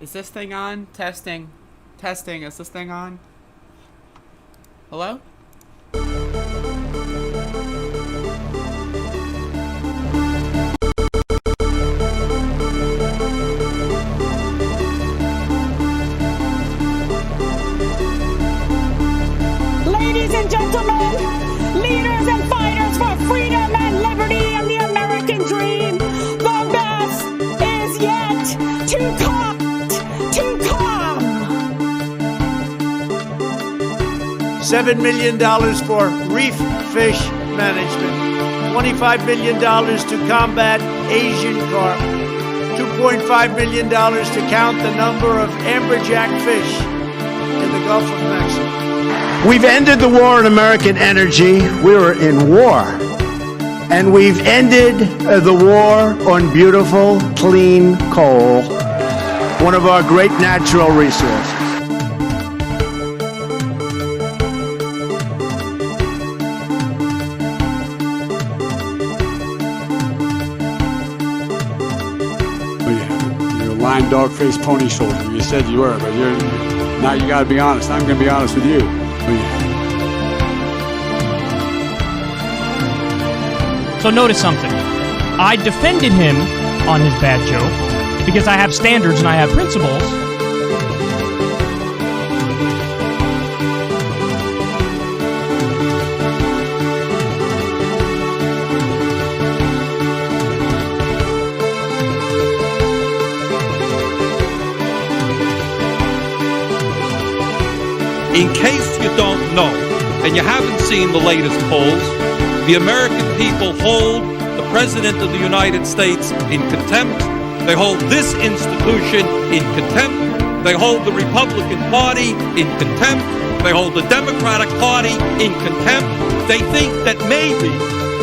Is this thing on? Testing. Testing. Is this thing on? Hello? Ladies and gentlemen, leaders and fighters for freedom and liberty and the American dream, the best is yet to come. $7 million for reef fish management, $25 million to combat Asian carp, $2.5 million to count the number of amberjack fish in the Gulf of Mexico. We've ended the war on American energy. We were in war. And we've ended the war on beautiful, clean coal, one of our great natural resources. Lying dog-faced pony soldier. You said you were, but now you got to be honest. I'm going to be honest with you. So notice something. I defended him on his bad joke because I have standards and I have principles. In case you don't know, and you haven't seen the latest polls, the American people hold the President of the United States in contempt. They hold this institution in contempt. They hold the Republican Party in contempt. They hold the Democratic Party in contempt. They think that maybe,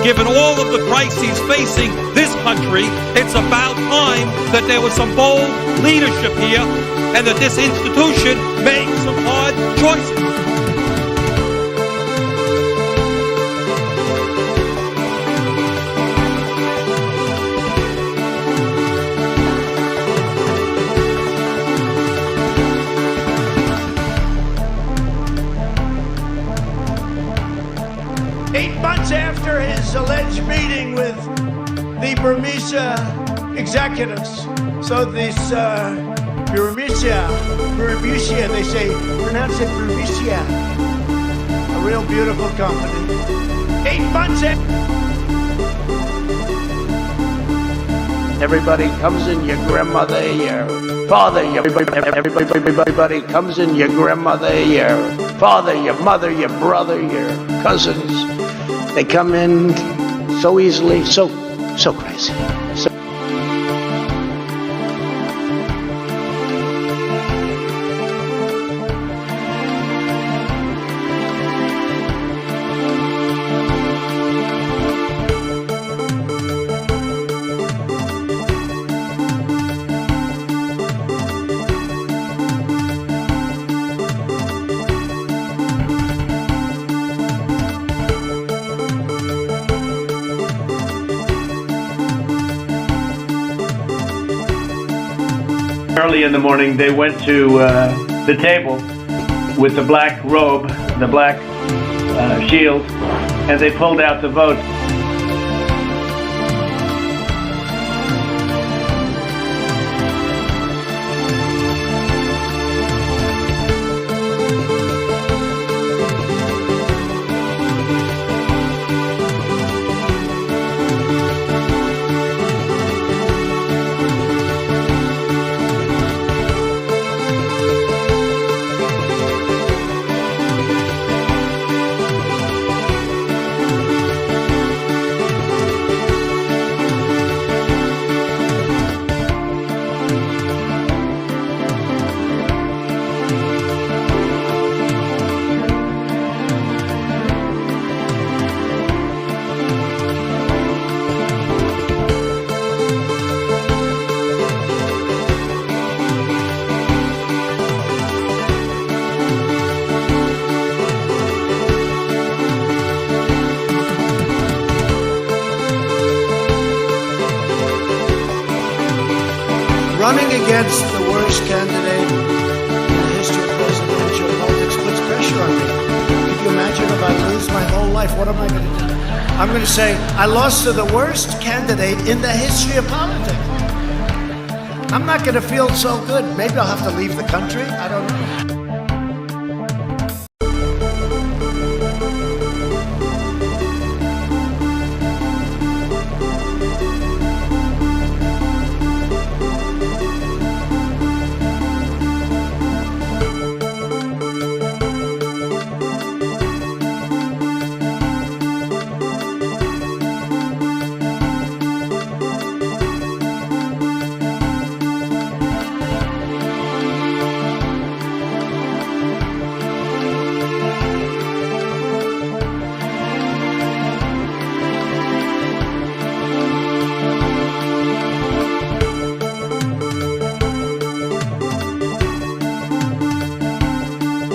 given all of the crises facing this country, it's about time that there was some bold leadership here and that this institution makes some hard choices. After his alleged meeting with the Burmese executives. So this Burmese, they say, pronounce it Burmese, a real beautiful company. 8 months after. Everybody comes in your grandmother, your father, everybody comes in your grandmother, your father, your mother, your brother, your cousins. They come in so easily, so crazy. Early in the morning, they went to the table with the black robe, the black shield, and they pulled out the vote. Running against the worst worst candidate in the history of presidential politics puts pressure on me. Can you imagine if I lose my whole life? What am I going to do? I'm going to say, I lost to the worst candidate in the history of politics. I'm not going to feel so good. Maybe I'll have to leave the country. I don't know.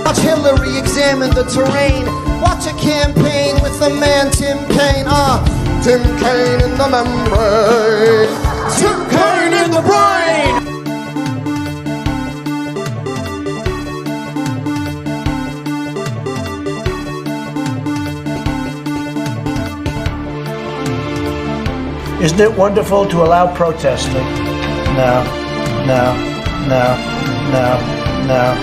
Watch Hillary examine the terrain. Watch a campaign with the man Tim Kaine. Tim Kaine in the membrane. Tim Kaine in the brain. Isn't it wonderful to allow protesting? No, no, no, no, no.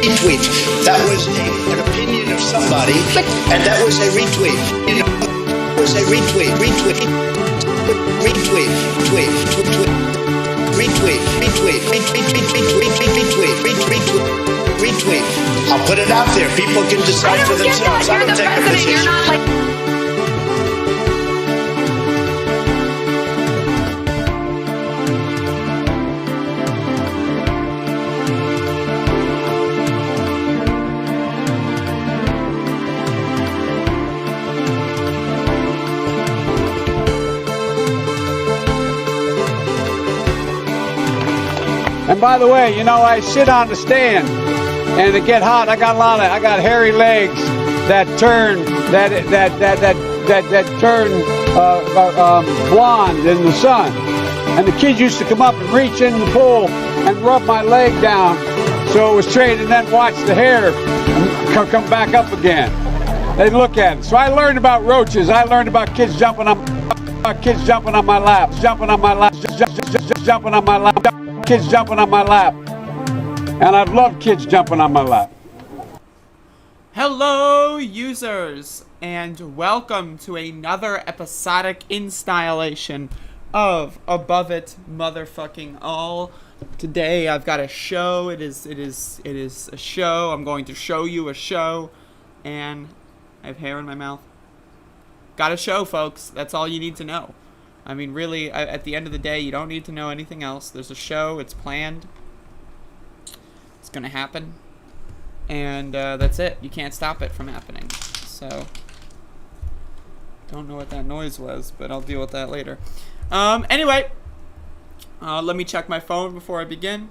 Retweet. That was an opinion of somebody, and that was a retweet. It was a retweet, retweet, retweet, tweet, tweet, retweet, retweet, retweet, retweet, retweet. I'll put it out there. People can decide for themselves. I don't take a position. And by the way, you know, I sit on the stand, and it get hot. I got hairy legs that turn blonde in the sun. And the kids used to come up and reach in the pool and rub my leg down so it was straight, and then watch the hair come back up again. They'd look at it. So I learned about roaches. I learned about kids jumping on my lap, jumping on my lap, jumping on my lap. Kids jumping on my lap, and I've loved kids jumping on my lap. Hello, users, and welcome to another episodic installation of Above It Motherfucking All. Today I've got a show. It is a show. I'm going to show you a show, and I have hair in my mouth. Got a show, folks. That's all you need to know. I mean, really, at the end of the day, you don't need to know anything else. There's a show. It's planned. It's going to happen. And that's it. You can't stop it from happening. So, don't know what that noise was, but I'll deal with that later. Anyway, let me check my phone before I begin.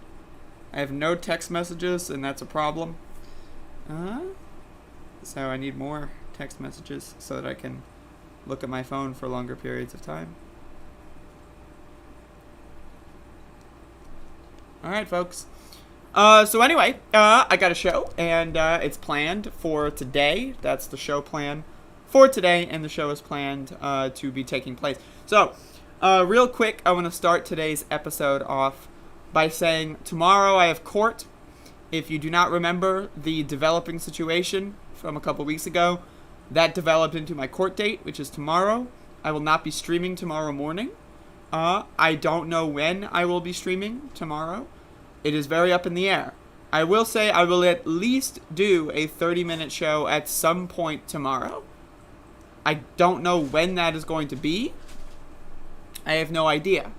I have no text messages, and that's a problem. So I need more text messages so that I can look at my phone for longer periods of time. Alright, folks. So anyway, I got a show, and it's planned for today. That's the show plan for today, and the show is planned to be taking place. So, real quick, I want to start today's episode off by saying tomorrow I have court. If you do not remember the developing situation from a couple weeks ago, that developed into my court date, which is tomorrow. I will not be streaming tomorrow morning. I don't know when I will be streaming tomorrow. It is very up in the air. I will say I will at least do a 30-minute show at some point tomorrow. I don't know when that is going to be. I have no idea.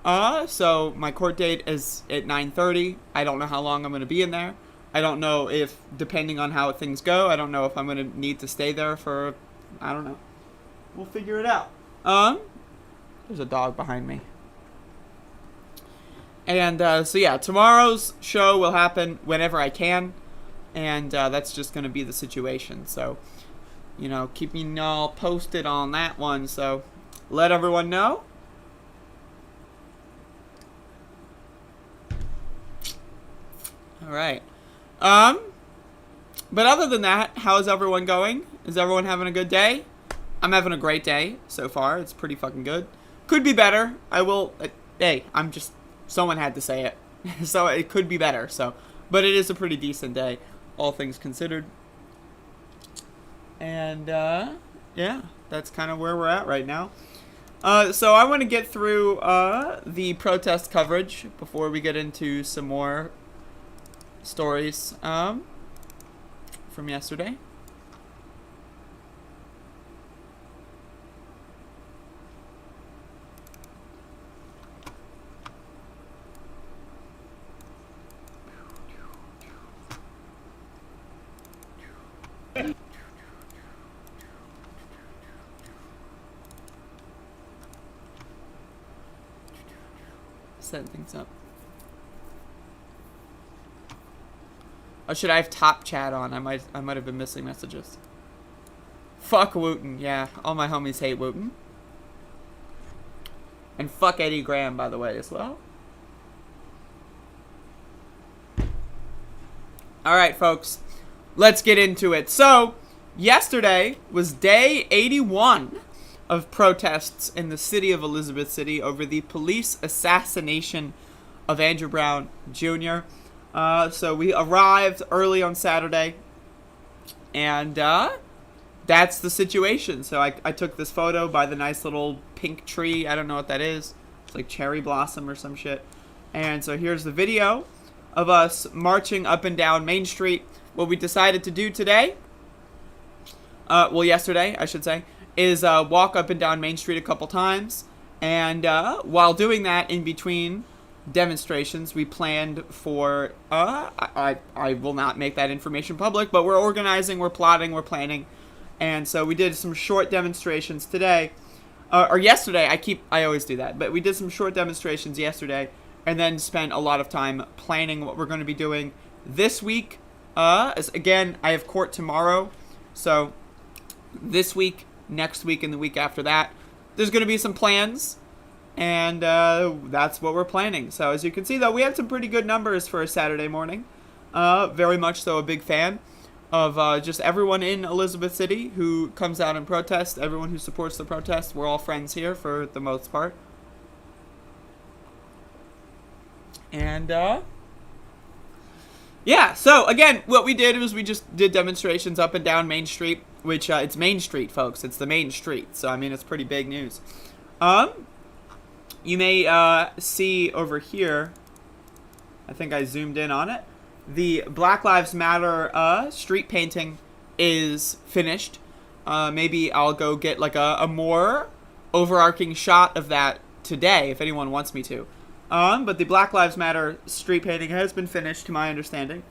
So my court date is at 9:30. I don't know how long I'm going to be in there. I don't know if, depending on how things go, I don't know if I'm going to need to stay there for, I don't know. We'll figure it out. There's a dog behind me. And, so yeah, tomorrow's show will happen whenever I can. And, that's just going to be the situation. So, you know, keep me all posted on that one. So, let everyone know. All right. But other than that, how's everyone going? Is everyone having a good day? I'm having a great day so far. It's pretty fucking good. Could be better. I will. Hey, I'm just. Someone had to say it, so it could be better. So, but it is a pretty decent day, all things considered. And yeah, that's kind of where we're at right now. So I want to get through the protest coverage before we get into some more stories from yesterday. Setting things up. Oh, should I have top chat on? I might have been missing messages. Fuck Wooten. Yeah, all my homies hate Wooten. And fuck Eddie Graham, by the way, as well. Alright, folks. Let's get into it. So, yesterday was day 81 of protests in the city of Elizabeth City over the police assassination of Andrew Brown Jr. So we arrived early on Saturday, and that's the situation. So I took this photo by the nice little pink tree. I don't know what that is. It's like cherry blossom or some shit. And so here's the video of us marching up and down Main Street. What we decided to do today, well, yesterday, I should say, is walk up and down Main Street a couple times. And while doing that, in between demonstrations, we planned for, I will not make that information public, but we're organizing, we're plotting, we're planning. And so we did some short demonstrations today, or yesterday. I always do that, but we did some short demonstrations yesterday, and then spent a lot of time planning what we're going to be doing this week. Again, I have court tomorrow, so this week, next week, and the week after that, there's going to be some plans, and that's what we're planning. So as you can see, though, we had some pretty good numbers for a Saturday morning. Very much so a big fan of just everyone in Elizabeth City who comes out and protests, everyone who supports the protest. We're all friends here for the most part. And yeah, so again, what we did was we just did demonstrations up and down Main Street, which it's Main Street, folks. It's the main street. So I mean, it's pretty big news. You may see over here, I think I zoomed in on it, the Black Lives Matter street painting is finished. Maybe I'll go get like a more overarching shot of that today if anyone wants me to. But the Black Lives Matter street painting has been finished, to my understanding.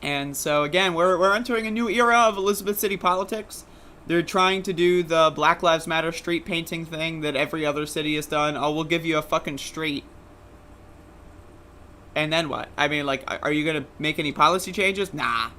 And so again, we're entering a new era of Elizabeth City politics. They're trying to do the Black Lives Matter street painting thing that every other city has done. Oh, we'll give you a fucking street. And then what? I mean, like, are you going to make any policy changes? Nah.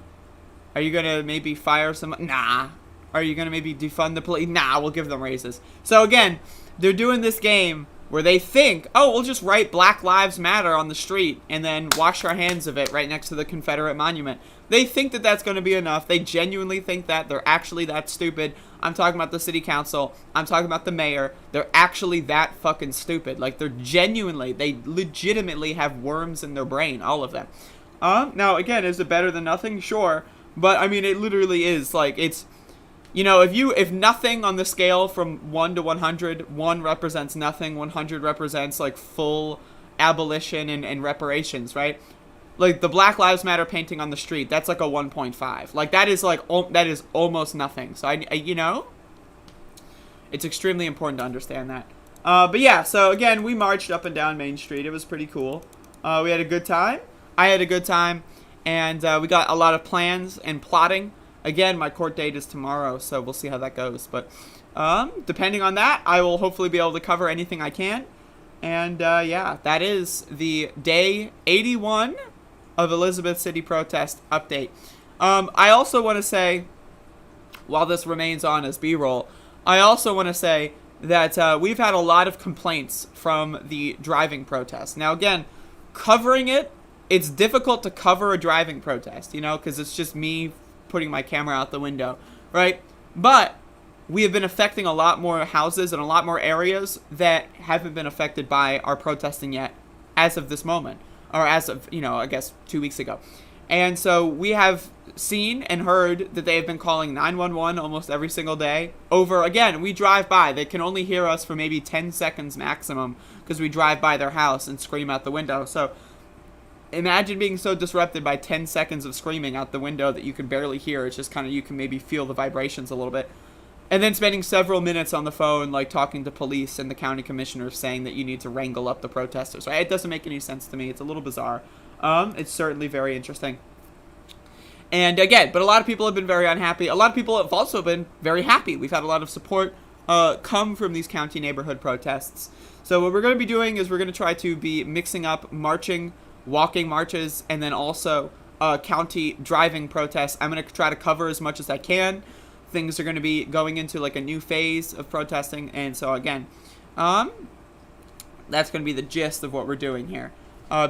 Are you going to maybe fire some? Nah. Are you going to maybe defund the police? Nah, we'll give them raises. So again, they're doing this game where they think, oh, we'll just write Black Lives Matter on the street and then wash our hands of it right next to the Confederate monument. They think that that's going to be enough. They genuinely think that. They're actually that stupid. I'm talking about the city council. I'm talking about the mayor. They're actually that fucking stupid. Like, they're genuinely, they legitimately have worms in their brain, all of them. Now, again, is it better than nothing? Sure. But, I mean, it literally is. Like, it's, you know, if nothing on the scale from 1 to 100, 1 represents nothing, 100 represents, like, full abolition and reparations, right? Like, the Black Lives Matter painting on the street, that's like a 1.5. Like, that is, like, that is almost nothing. So, I you know, it's extremely important to understand that. But, yeah, so, again, we marched up and down Main Street. It was pretty cool. We had a good time. I had a good time. And we got a lot of plans and plotting. Again, my court date is tomorrow, so we'll see how that goes. But depending on that, I will hopefully be able to cover anything I can. And, yeah, that is the day 81 of Elizabeth City protest update. I also want to say, while this remains on as B-roll, I also want to say that we've had a lot of complaints from the driving protest. Now, again, covering it, it's difficult to cover a driving protest, you know, because it's just me putting my camera out the window, right? But we have been affecting a lot more houses and a lot more areas that haven't been affected by our protesting yet as of this moment, or as of, you know, I guess 2 weeks ago. And so we have seen and heard that they have been calling 911 almost every single day over. Again, we drive by. They can only hear us for maybe 10 seconds maximum because we drive by their house and scream out the window. So imagine being so disrupted by 10 seconds of screaming out the window that you can barely hear. It's just kind of, you can maybe feel the vibrations a little bit. And then spending several minutes on the phone, like talking to police and the county commissioners saying that you need to wrangle up the protesters. Right? It doesn't make any sense to me. It's a little bizarre. It's certainly very interesting. And again, but a lot of people have been very unhappy. A lot of people have also been very happy. We've had a lot of support come from these county neighborhood protests. So what we're going to be doing is we're going to try to be mixing up marching, walking marches, and then also county driving protests. I'm going to try to cover as much as I can. Things are going to be going into like a new phase of protesting. And so again, that's going to be the gist of what we're doing here.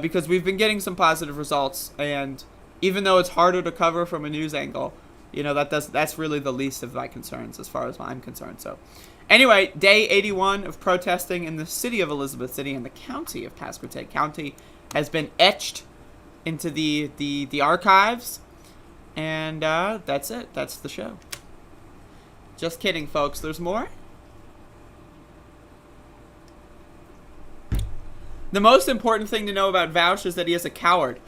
Because we've been getting some positive results, and even though it's harder to cover from a news angle, you know, that's really the least of my concerns as far as I'm concerned. So anyway, day 81 of protesting in the city of Elizabeth City and the county of Pasquotank County has been etched into the archives. And that's it. That's the show. Just kidding, folks. There's more. The most important thing to know about Vaush is that he is a coward.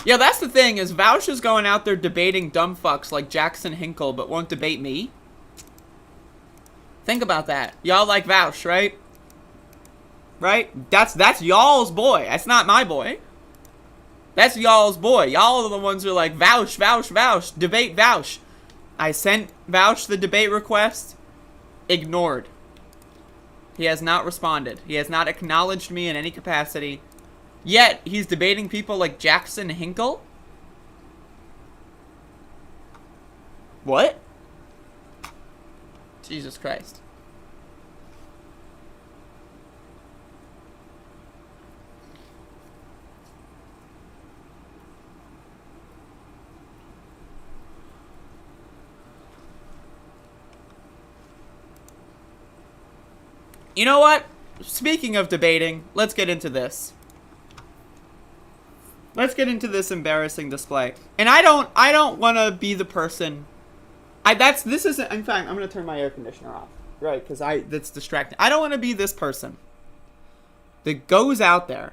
Yeah, that's the thing, is Vaush is going out there debating dumb fucks like Jackson Hinkle, but won't debate me. Think about that. Y'all like Vaush, right? Right? That's y'all's boy. That's not my boy. That's y'all's boy. Y'all are the ones who are like, Vaush, Vaush, Vaush. Debate Vaush. I sent Vaush the debate request. Ignored. He has not responded. He has not acknowledged me in any capacity. Yet, he's debating people like Jackson Hinkle? What? Jesus Christ. You know what? Speaking of debating, let's get into this. Let's get into this embarrassing display. And I don't want to be the person. This isn't. In fact, I'm going to turn my air conditioner off, right? Because that's distracting. I don't want to be this person that goes out there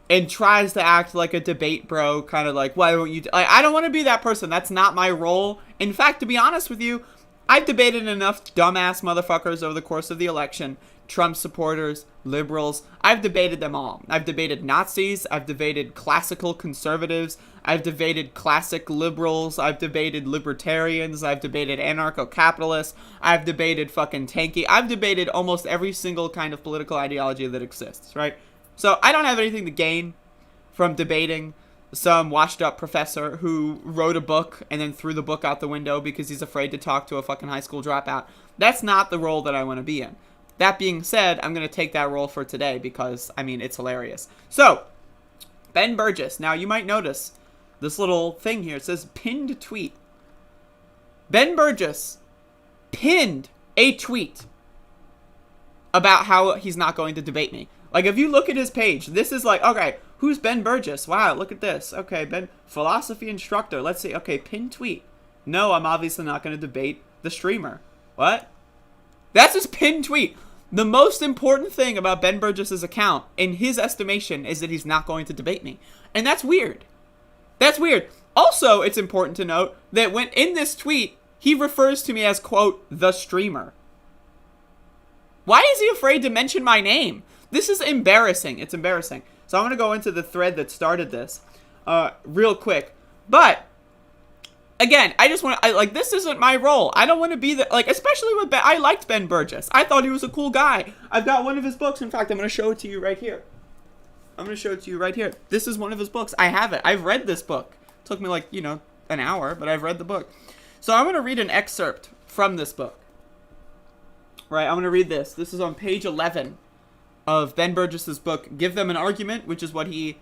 and tries to act like a debate bro, kind of like, why won't you? I don't want to be that person. That's not my role. In fact, to be honest with you, I've debated enough dumbass motherfuckers over the course of the election. Trump supporters, liberals. I've debated them all. I've debated Nazis. I've debated classical conservatives. I've debated classic liberals. I've debated libertarians. I've debated anarcho-capitalists. I've debated fucking tanky. I've debated almost every single kind of political ideology that exists, right? So I don't have anything to gain from debating some washed up professor who wrote a book and then threw the book out the window because he's afraid to talk to a fucking high school dropout. That's not the role that I want to be in. That being said, I'm going to take that role for today because, I mean, it's hilarious. So, Ben Burgess. Now, you might notice this little thing here. It says pinned tweet. Ben Burgess pinned a tweet about how he's not going to debate me. Like, if you look at his page, this is like, okay, who's Ben Burgess? Wow, look at this. Okay, Ben, philosophy instructor. Let's see. Okay, pinned tweet. No, I'm obviously not going to debate the streamer. What? That's his pinned tweet. The most important thing about Ben Burgess's account, in his estimation, is that he's not going to debate me. And that's weird. That's weird. Also, it's important to note that when in this tweet, he refers to me as, quote, the streamer. Why is he afraid to mention my name? This is embarrassing. It's embarrassing. So I'm going to go into the thread that started this real quick. But again, I just want to, this isn't my role. I don't want to be the, especially with Ben. I liked Ben Burgess. I thought he was a cool guy. I've got one of his books. In fact, I'm going to show it to you right here. This is one of his books. I have it. I've read this book. It took me an hour, but I've read the book. So I'm going to read an excerpt from this book. Right, I'm going to read this. This is on page 11 of Ben Burgess's book, Give Them an Argument, which is what he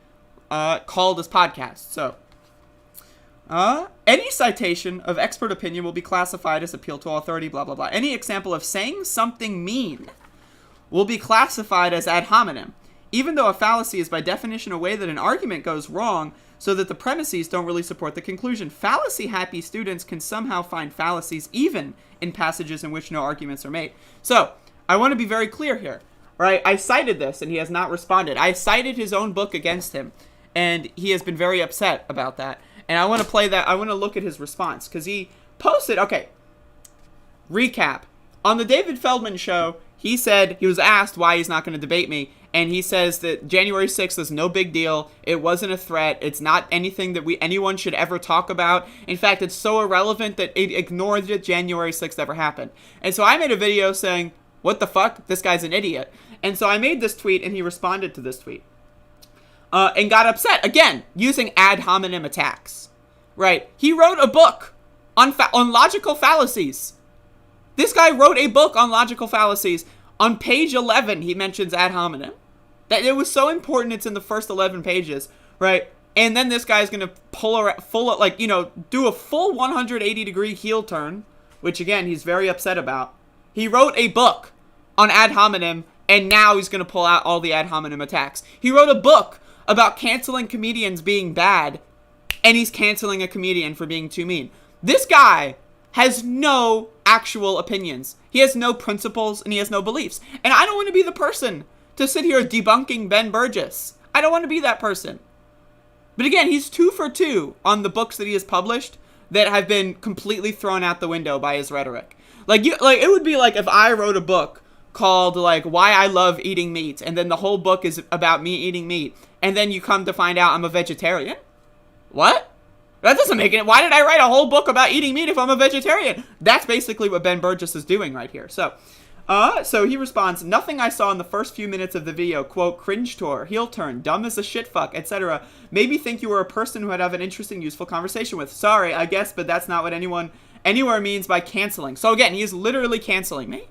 called his podcast. So, any citation of expert opinion will be classified as appeal to authority, blah, blah, blah. Any example of saying something mean will be classified as ad hominem, even though a fallacy is by definition a way that an argument goes wrong so that the premises don't really support the conclusion. Fallacy-happy students can somehow find fallacies even in passages in which no arguments are made. So, I want to be very clear here, right? I cited this, and he has not responded. I cited his own book against him, and he has been very upset about that. And I want to play that. I want to look at his response, because he posted, okay, recap. On the David Feldman show, he said, he was asked why he's not going to debate me, and he says that January 6th is no big deal. It wasn't a threat. It's not anything that anyone should ever talk about. In fact, it's so irrelevant that it ignored that January 6th ever happened. And so I made a video saying, what the fuck? This guy's an idiot. And so I made this tweet, and he responded to this tweet. And got upset, again, using ad hominem attacks. Right? He wrote a book on logical fallacies. This guy wrote a book on logical fallacies. On page 11, he mentions ad hominem. That it was so important it's in the first 11 pages, right? And then this guy's going to do a full 180-degree heel turn, which, again, he's very upset about. He wrote a book on ad hominem, and now he's going to pull out all the ad hominem attacks. He wrote a book about canceling comedians being bad, and he's canceling a comedian for being too mean. This guy has no actual opinions. He has no principles, and he has no beliefs. And I don't want to be the person to sit here debunking Ben Burgess. I don't want to be that person. But again, he's 2 for 2 on the books that he has published that have been completely thrown out the window by his rhetoric. It would be like if I wrote a book called, Why I Love Eating Meat, and then the whole book is about me eating meat, and then you come to find out I'm a vegetarian? What? That doesn't make it. Why did I write a whole book about eating meat if I'm a vegetarian? That's basically what Ben Burgess is doing right here. So he responds, nothing I saw in the first few minutes of the video, quote, cringe tour, heel turn, dumb as a shit fuck, etc., made me think you were a person who I'd have an interesting, useful conversation with. Sorry, I guess, but that's not what anyone anywhere means by canceling. So again, he is literally canceling me.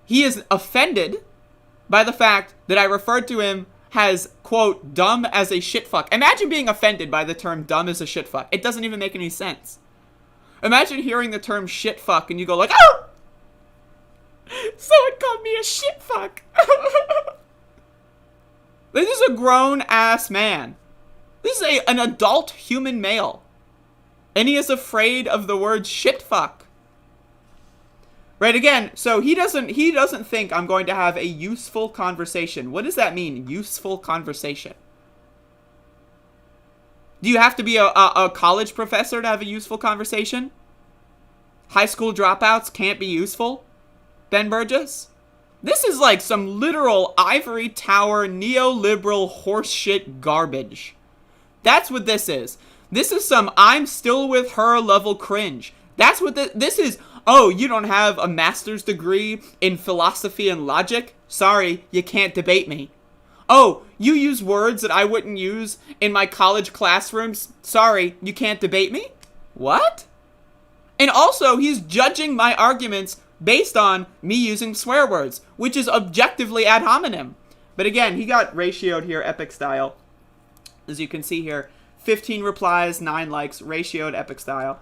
He is offended by the fact that I referred to him as, quote, dumb as a shit fuck. Imagine being offended by the term dumb as a shit fuck. It doesn't even make any sense. Imagine hearing the term shit fuck and you go like, oh! Someone called me a shit fuck. This is a grown-ass man. This is an adult human male. And he is afraid of the word shit fuck. Right, again, so he doesn't think I'm going to have a useful conversation. What does that mean, useful conversation? Do you have to be a college professor to have a useful conversation? High school dropouts can't be useful? Ben Burgess? This is like some literal ivory tower neoliberal horseshit garbage. That's what this is. This is some I'm still with her level cringe. That's what this is. Oh, you don't have a master's degree in philosophy and logic? Sorry, you can't debate me. Oh, you use words that I wouldn't use in my college classrooms? Sorry, you can't debate me? What? And also, he's judging my arguments based on me using swear words, which is objectively ad hominem. But again, he got ratioed here, epic style. As you can see here, 15 replies, 9 likes, ratioed epic style.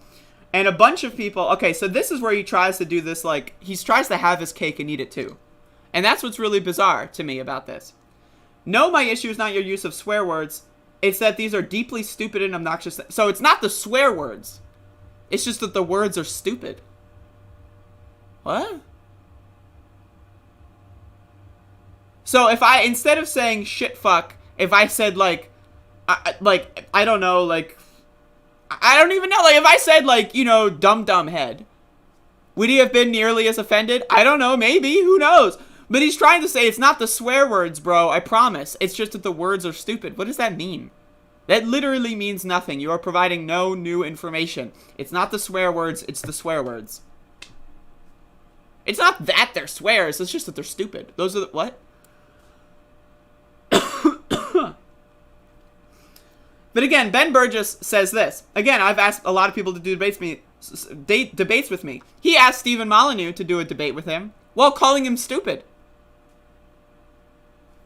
And a bunch of people, okay, so this is where he tries to do this, he tries to have his cake and eat it too. And that's what's really bizarre to me about this. No, my issue is not your use of swear words. It's that these are deeply stupid and obnoxious. So it's not the swear words. It's just that the words are stupid. What? So if instead of saying shit fuck, if I said I don't know, I don't even know. If I said, dumb head, would he have been nearly as offended? I don't know. Maybe. Who knows? But he's trying to say it's not the swear words, bro. I promise. It's just that the words are stupid. What does that mean? That literally means nothing. You are providing no new information. It's not the swear words. It's the swear words. It's not that they're swears. It's just that they're stupid. Those are the... What? But again, Ben Burgess says this. Again, I've asked a lot of people to do debates with me. He asked Stephen Molyneux to do a debate with him. while calling him stupid?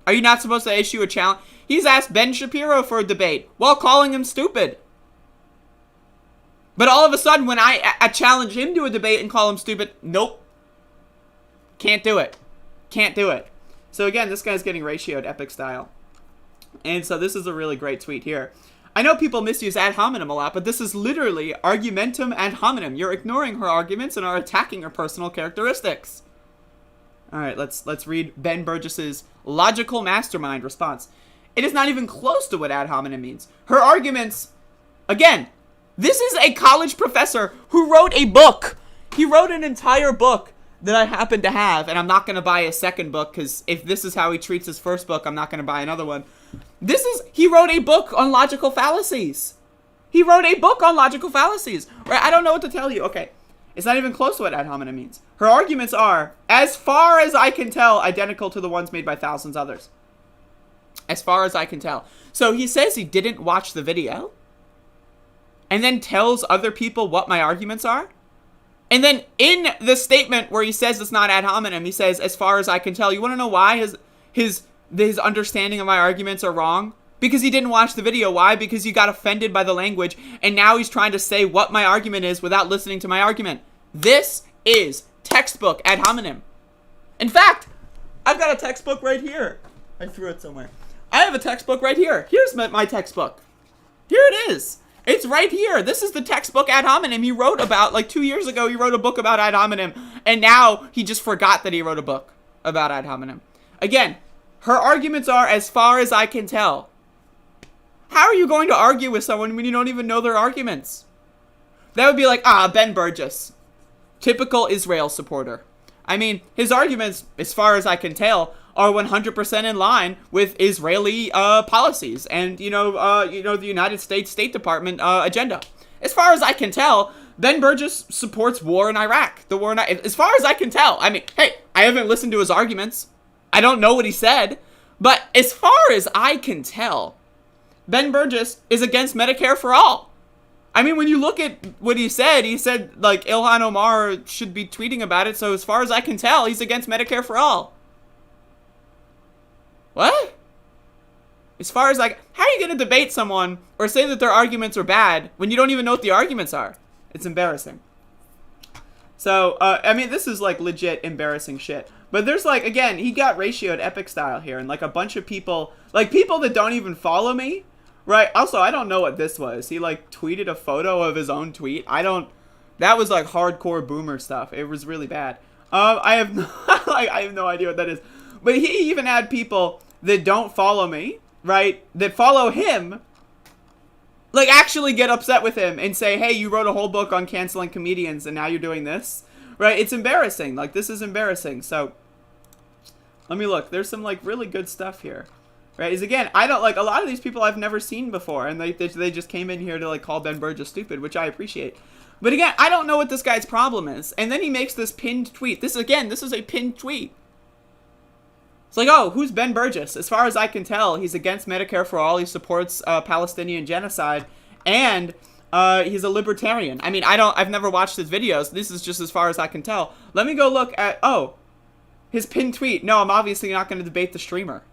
Are you not supposed to issue a challenge? He's asked Ben Shapiro for a debate while calling him stupid. But all of a sudden, when I challenge him to a debate and call him stupid, nope. Can't do it. Can't do it. So again, this guy's getting ratioed epic style. And so this is a really great tweet here. I know people misuse ad hominem a lot, but this is literally argumentum ad hominem. You're ignoring her arguments and are attacking her personal characteristics. All right, let's read Ben Burgess's logical mastermind response. It is not even close to what ad hominem means. Her arguments, again, this is a college professor who wrote a book. He wrote an entire book that I happen to have, and I'm not going to buy a second book, because if this is how he treats his first book, I'm not going to buy another one. He wrote a book on logical fallacies. He wrote a book on logical fallacies. Right? I don't know what to tell you. Okay. It's not even close to what ad hominem means. Her arguments are, as far as I can tell, identical to the ones made by thousands others. As far as I can tell. So he says he didn't watch the video, and then tells other people what my arguments are. And then in the statement where he says it's not ad hominem, he says, as far as I can tell. You want to know why his understanding of my arguments are wrong? Because he didn't watch the video. Why? Because he got offended by the language, and now he's trying to say what my argument is without listening to my argument. This is textbook ad hominem. In fact, I've got a textbook right here. I threw it somewhere. I have a textbook right here. Here's my textbook. Here it is. It's right here. This is the textbook ad hominem he wrote about, like 2 years ago. He wrote a book about ad hominem, and now he just forgot that he wrote a book about ad hominem. Again, her arguments are, as far as I can tell. How are you going to argue with someone when you don't even know their arguments? That would be like, Ben Burgess, typical Israel supporter. I mean, his arguments, as far as I can tell, are 100% in line with Israeli policies and, the United States State Department agenda. As far as I can tell, Ben Burgess supports war in Iraq. The war in Iraq. As far as I can tell. I mean, hey, I haven't listened to his arguments. I don't know what he said. But as far as I can tell, Ben Burgess is against Medicare for all. I mean, when you look at what he said, like, Ilhan Omar should be tweeting about it, so as far as I can tell, he's against Medicare for all. What? As far as, like, how are you going to debate someone or say that their arguments are bad when you don't even know what the arguments are? It's embarrassing. So, I mean, this is, like, legit embarrassing shit. But there's, like, again, he got ratioed epic style here, and, like, a bunch of people, like, people that don't even follow me. Right. Also, I don't know what this was. He, like, tweeted a photo of his own tweet. That was, like, hardcore boomer stuff. It was really bad. I have no idea what that is. But he even had people that don't follow me, right, that follow him, like, actually get upset with him and say, hey, you wrote a whole book on canceling comedians and now you're doing this, right? It's embarrassing. Like, this is embarrassing. So, let me look. There's some, like, really good stuff here. Right, is again, I don't, like, a lot of these people I've never seen before, and they just came in here to, like, call Ben Burgess stupid, which I appreciate. But again, I don't know what this guy's problem is. And then he makes this pinned tweet. This is a pinned tweet. It's like, oh, who's Ben Burgess? As far as I can tell, he's against Medicare for all, he supports Palestinian genocide, and he's a libertarian. I mean, I've never watched his videos. This is just as far as I can tell. Let me go look at, his pinned tweet. No, I'm obviously not going to debate the streamer.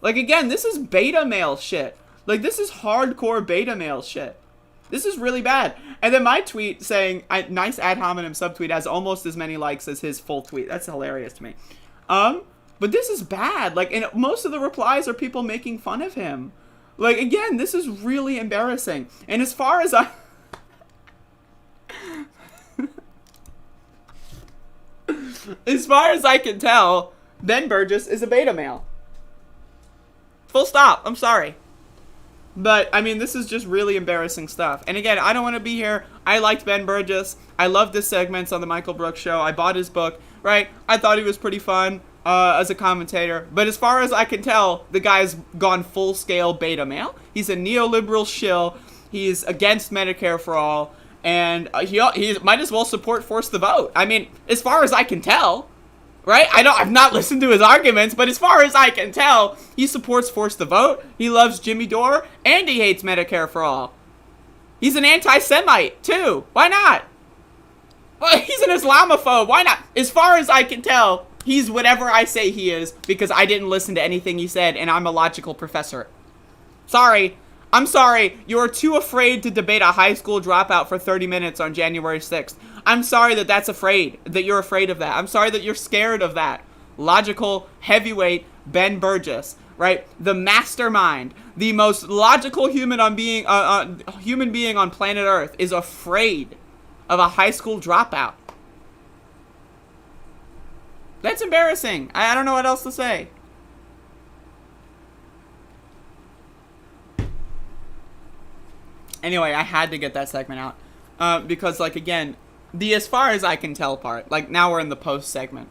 Like, again, this is beta male shit. Like, this is hardcore beta male shit. This is really bad. And then my tweet saying, nice ad hominem subtweet has almost as many likes as his full tweet. That's hilarious to me. But this is bad. Like, and most of the replies are people making fun of him. Like, again, this is really embarrassing. And as far as I... as far as I can tell, Ben Burgess is a beta male. Full stop. I'm sorry. But, I mean, this is just really embarrassing stuff. And again, I don't want to be here. I liked Ben Burgess. I loved his segments on the Michael Brooks Show. I bought his book, right? I thought he was pretty fun as a commentator. But as far as I can tell, the guy's gone full-scale beta male. He's a neoliberal shill. He's against Medicare for all. And he might as well support Force the Vote. I mean, as far as I can tell... Right? I've not listened to his arguments, but as far as I can tell, he supports Force the Vote, he loves Jimmy Dore, and he hates Medicare for all. He's an anti-Semite, too. Why not? Well, he's an Islamophobe. Why not? As far as I can tell, he's whatever I say he is because I didn't listen to anything he said and I'm a logical professor. Sorry. I'm sorry. You're too afraid to debate a high school dropout for 30 minutes on January 6th. I'm sorry that you're afraid of that. I'm sorry that you're scared of that. Logical heavyweight Ben Burgess, right? The mastermind, the most logical human being on planet Earth is afraid of a high school dropout. That's embarrassing. I don't know what else to say. Anyway, I had to get that segment out. Because, like, again, the as far as I can tell part, like, now we're in the post segment.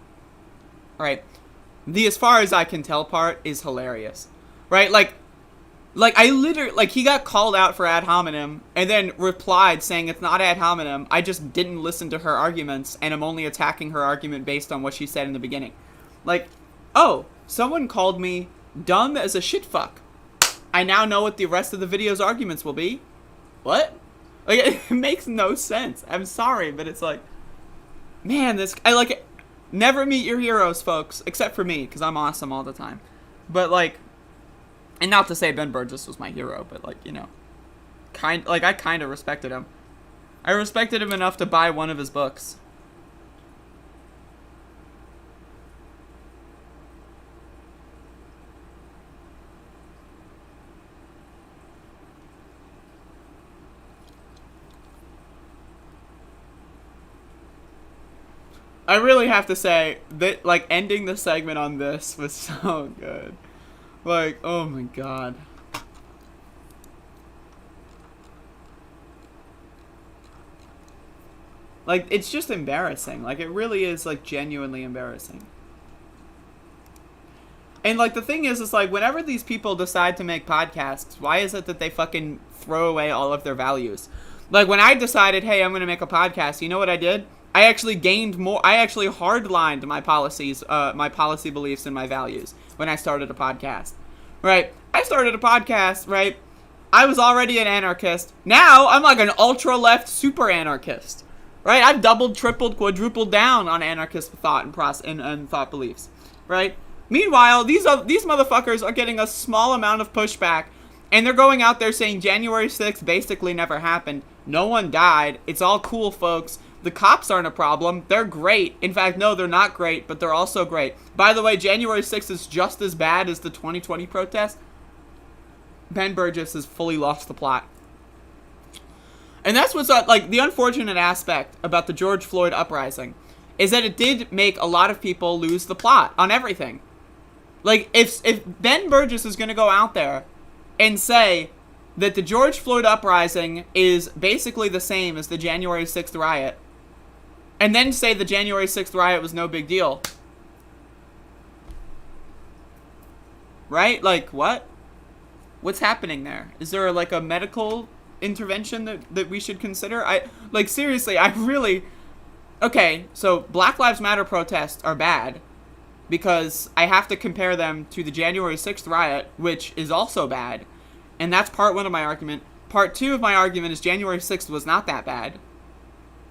Right? The as far as I can tell part is hilarious. Right? Like I literally, like, he got called out for ad hominem and then replied saying it's not ad hominem. I just didn't listen to her arguments and I'm only attacking her argument based on what she said in the beginning. Like, oh, someone called me dumb as a shitfuck. I now know what the rest of the video's arguments will be. What? Like, it makes no sense. I'm sorry, but it's like, man, I like it. Never meet your heroes, folks, except for me, because I'm awesome all the time. But, like, and not to say Ben Burgess was my hero, but, like, you know, I kind of respected him. I respected him enough to buy one of his books. I really have to say that, like, ending the segment on this was so good. Like, oh my god. Like, it's just embarrassing. Like, it really is, like, genuinely embarrassing. And, like, the thing is like, whenever these people decide to make podcasts, why is it that they fucking throw away all of their values? Like, when I decided, hey, I'm gonna make a podcast, you know what I did? I actually gained more. I actually hardlined my policies, my policy beliefs and my values when I started a podcast, right? I started a podcast, right? I was already an anarchist. Now I'm like an ultra left super anarchist, right? I've doubled, tripled, quadrupled down on anarchist thought and thought beliefs, right? Meanwhile, these motherfuckers are getting a small amount of pushback, and they're going out there saying January 6th basically never happened. No one died. It's all cool, folks. The cops aren't a problem. They're great. In fact, no, they're not great, but they're also great. By the way, January 6th is just as bad as the 2020 protest. Ben Burgess has fully lost the plot. And that's what's, like, the unfortunate aspect about the George Floyd uprising is that it did make a lot of people lose the plot on everything. Like, if Ben Burgess is going to go out there and say that the George Floyd uprising is basically the same as the January 6th riot, and then say the January 6th riot was no big deal. Right? Like, what? What's happening there? Is there, like, a medical intervention that we should consider? Like, seriously, okay, so Black Lives Matter protests are bad because I have to compare them to the January 6th riot, which is also bad. And that's part one of my argument. Part two of my argument is January 6th was not that bad.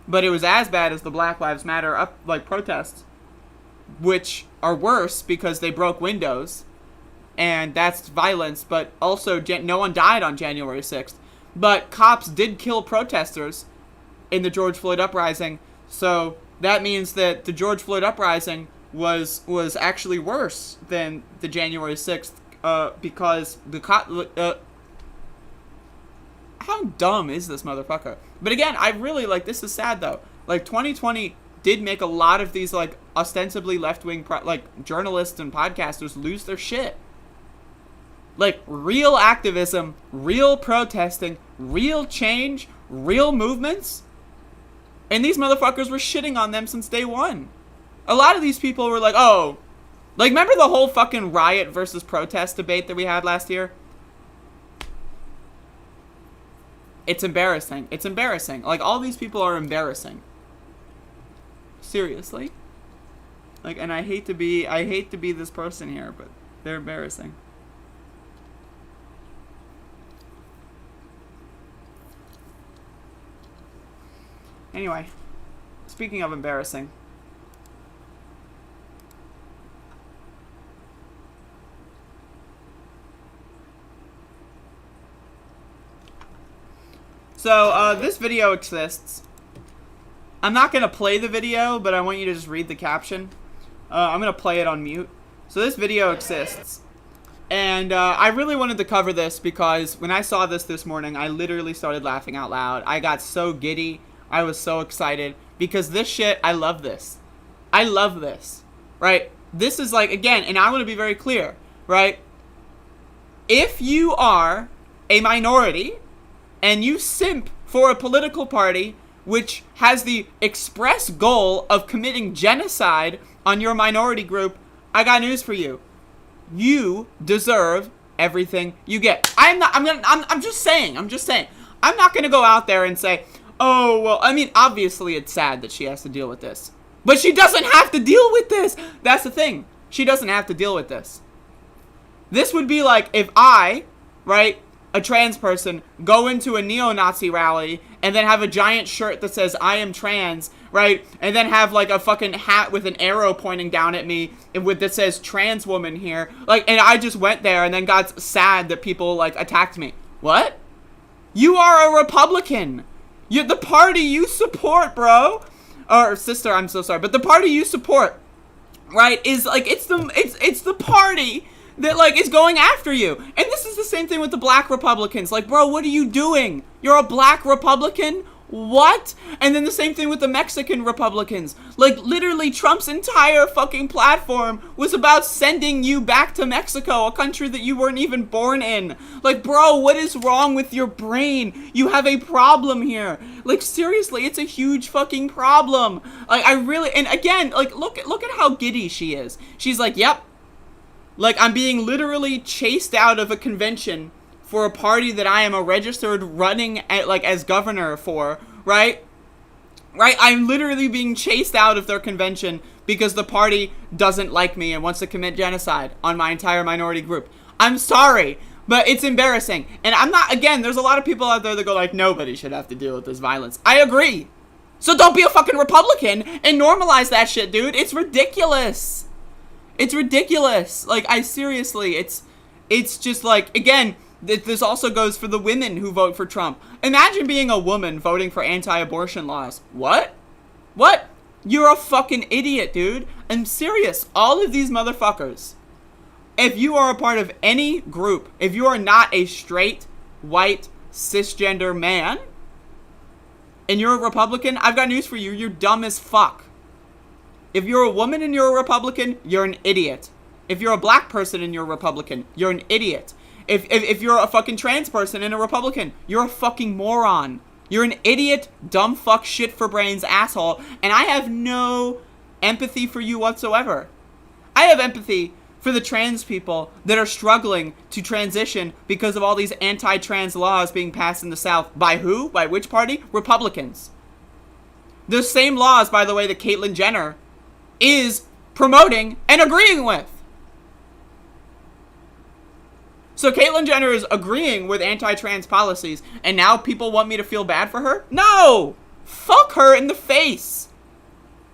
But it was as bad as the Black Lives Matter protests, which are worse because they broke windows, and that's violence, but also no one died on January 6th. But cops did kill protesters in the George Floyd uprising, so that means that the George Floyd uprising was actually worse than the January 6th, because the how dumb is this motherfucker? But again, I really, like, this is sad, though. Like, 2020 did make a lot of these, like, ostensibly left-wing, journalists and podcasters lose their shit. Like, real activism, real protesting, real change, real movements. And these motherfuckers were shitting on them since day one. A lot of these people were like, oh, like, remember the whole fucking riot versus protest debate that we had last year? It's embarrassing. It's embarrassing. Like, all these people are embarrassing. Seriously. Like, and I hate to be this person here, but they're embarrassing. Anyway, speaking of embarrassing. So, this video exists. I'm not going to play the video, but I want you to just read the caption. I'm going to play it on mute. So this video exists. And I really wanted to cover this because when I saw this morning, I literally started laughing out loud. I got so giddy. I was so excited. Because this shit, I love this. I love this. Right? This is like, again, and I want to be very clear. Right? If you are a minority and you simp for a political party which has the express goal of committing genocide on your minority group, I got news for you. You deserve everything you get. I'm just saying. I'm not gonna go out there and say, oh, well, I mean, obviously it's sad that she has to deal with this. But she doesn't have to deal with this. That's the thing. She doesn't have to deal with this. This would be like if I, right, a trans person, go into a neo-Nazi rally and then have a giant shirt that says I am trans, right, and then have like a fucking hat with an arrow pointing down at me that says trans woman here, like, and I just went there and then got sad that people like attacked me. What? You are a Republican. The party you support, bro, or sister, I'm so sorry, but the party you support, right, is like it's the party that, like, is going after you. And this is the same thing with the black Republicans. Like, bro, what are you doing? You're a black Republican? What? And then the same thing with the Mexican Republicans. Like, literally, Trump's entire fucking platform was about sending you back to Mexico, a country that you weren't even born in. Like, bro, what is wrong with your brain? You have a problem here. Like, seriously, it's a huge fucking problem. Like, I really, and again, like, look at how giddy she is. She's like, yep. Like, I'm being literally chased out of a convention for a party that I am a registered running at, like, as governor for, right? Right? I'm literally being chased out of their convention because the party doesn't like me and wants to commit genocide on my entire minority group. I'm sorry, but it's embarrassing. And I'm not, again, there's a lot of people out there that go like, nobody should have to deal with this violence. I agree. So don't be a fucking Republican and normalize that shit, dude. It's ridiculous. It's ridiculous. Like, I seriously, it's just like, again, this also goes for the women who vote for Trump. Imagine being a woman voting for anti-abortion laws. What? What? You're a fucking idiot, dude. I'm serious. All of these motherfuckers, if you are a part of any group, if you are not a straight, white, cisgender man, and you're a Republican, I've got news for you. You're dumb as fuck. If you're a woman and you're a Republican, you're an idiot. If you're a black person and you're a Republican, you're an idiot. If you're a fucking trans person and a Republican, you're a fucking moron. You're an idiot, dumb fuck, shit for brains asshole. And I have no empathy for you whatsoever. I have empathy for the trans people that are struggling to transition because of all these anti-trans laws being passed in the South. By who? By which party? Republicans. The same laws, by the way, that Caitlyn Jenner is promoting and agreeing with. So Caitlyn Jenner is agreeing with anti-trans policies, and now people want me to feel bad for her? No! Fuck her in the face.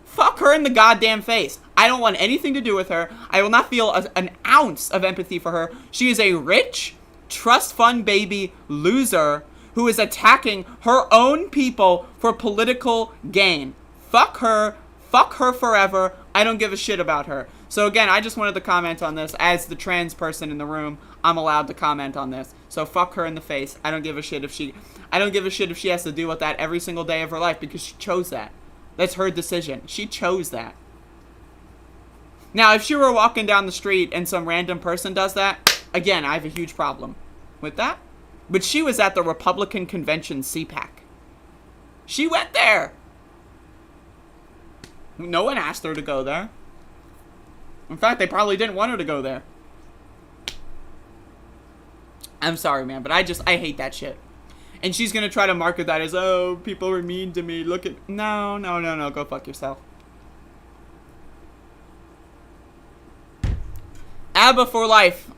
Fuck her in the goddamn face. I don't want anything to do with her. I will not feel an ounce of empathy for her. She is a rich, trust fund baby loser who is attacking her own people for political gain. Fuck her. Fuck her forever. I don't give a shit about her. So again, I just wanted to comment on this. As the trans person in the room, I'm allowed to comment on this. So fuck her in the face. I don't give a shit if she has to deal with that every single day of her life because she chose that. That's her decision. She chose that. Now, if she were walking down the street and some random person does that, again, I have a huge problem with that. But she was at the Republican convention CPAC. She went there. No one asked her to go there. In fact, they probably didn't want her to go there. I'm sorry, man, but I hate that shit. And she's gonna try to market that as, oh, people were mean to me. Look at, no, go fuck yourself. ABBA for life.